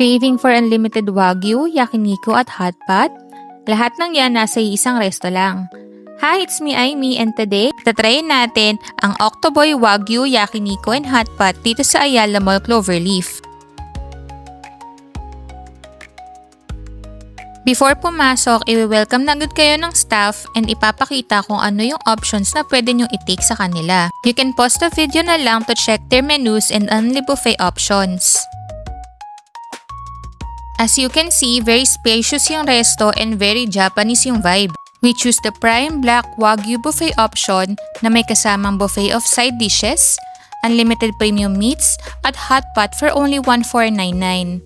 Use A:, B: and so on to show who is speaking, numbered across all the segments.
A: Craving for unlimited Wagyu, Yakiniku at Hot Pot? Lahat ng yan nasa isang resto lang. Hi, it's me, Aimee, and today, tatrayin natin ang Octoboy Wagyu, Yakiniku and Hot Pot dito sa Ayala Mall, Cloverleaf. Before pumasok, i-welcome na agad kayo ng staff and ipapakita kung ano yung options na pwede nyong i-take sa kanila. You can pause the video na lang to check their menus and only buffet options. As you can see, very spacious yung resto and very Japanese yung vibe. We choose the Prime Black Wagyu buffet option na may kasamang buffet of side dishes, unlimited premium meats, at hot pot for only $1499.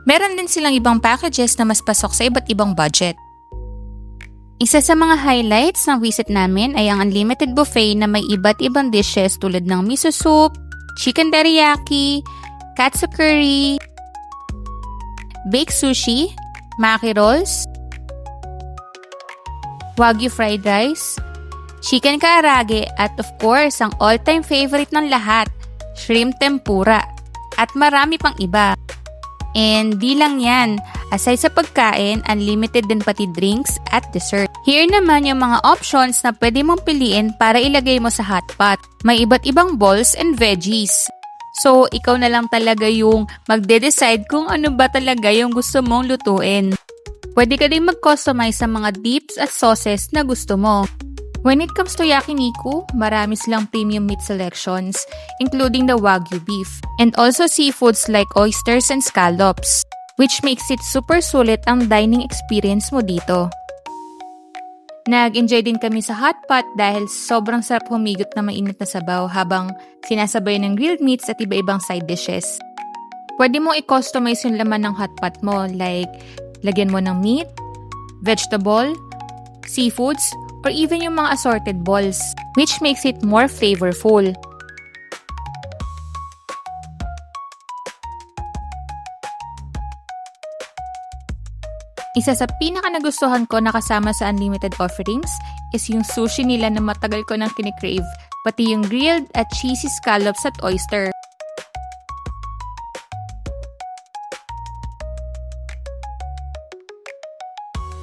A: Meron din silang ibang packages na mas pasok sa iba't ibang budget. Isa sa mga highlights ng visit namin ay ang unlimited buffet na may iba't ibang dishes tulad ng miso soup, chicken teriyaki, katsu curry, baked sushi, maki rolls, Wagyu fried rice, chicken kaarage, at of course, ang all-time favorite ng lahat, shrimp tempura, at marami pang iba. And di lang yan, aside sa pagkain, unlimited din pati drinks at dessert. Here naman yung mga options na pwede mong piliin para ilagay mo sa hot pot. May iba't ibang balls and veggies. So, ikaw na lang talaga yung magde-decide kung ano ba talaga yung gusto mong lutuin. Pwede ka din mag-customize sa mga dips at sauces na gusto mo. When it comes to Yakiniku, marami silang premium meat selections, including the Wagyu beef, and also seafoods like oysters and scallops, which makes it super sulit ang dining experience mo dito. Nag-enjoy din kami sa hot pot dahil sobrang sarap humigot na mainit na sabaw habang sinasabay ng grilled meats at iba-ibang side dishes. Pwede mo i-customize yung laman ng hot pot mo, like lagyan mo ng meat, vegetable, seafoods, or even yung mga assorted balls, which makes it more flavorful. Isa sa pinaka-nagustuhan ko na kasama sa unlimited offerings is yung sushi nila na matagal ko nang kinikrave, pati yung grilled at cheesy scallops at oyster.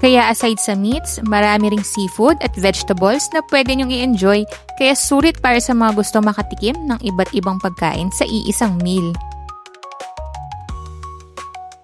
A: Kaya aside sa meats, marami ring seafood at vegetables na pwede nyong i-enjoy, kaya sulit para sa mga gusto makatikim ng iba't ibang pagkain sa iisang meal.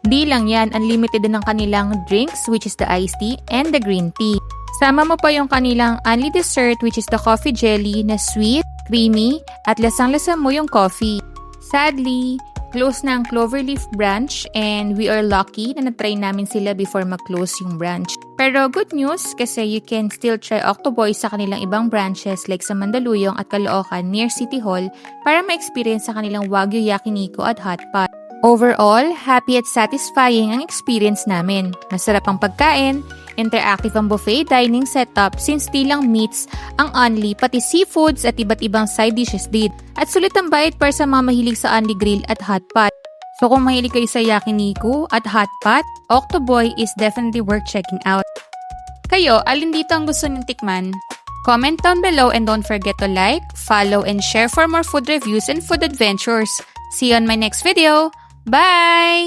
A: Di lang yan, unlimited din ang kanilang drinks which is the iced tea and the green tea. Sama mo pa yung kanilang only dessert which is the coffee jelly na sweet, creamy, at lasang-lasa mo yung coffee. Sadly, close na ang Cloverleaf branch and we are lucky na na-try namin sila before mag-close yung branch. Pero good news kasi you can still try Octoboy sa kanilang ibang branches like sa Mandaluyong at Caloocan near City Hall para ma-experience sa kanilang Wagyu Yakiniku at Hot Pot. Overall, happy at satisfying ang experience namin. Masarap ang pagkain, interactive ang buffet dining setup since di lang meats ang only, pati seafoods at iba't ibang side dishes din. At sulit ang bayad para sa mga mahilig sa only grill at hot pot. So kung mahilig kayo sa Yakiniku at hot pot, Octoboy is definitely worth checking out. Kayo, alin dito ang gusto niyong tikman? Comment down below and don't forget to like, follow, and share for more food reviews and food adventures. See you on my next video! Bye!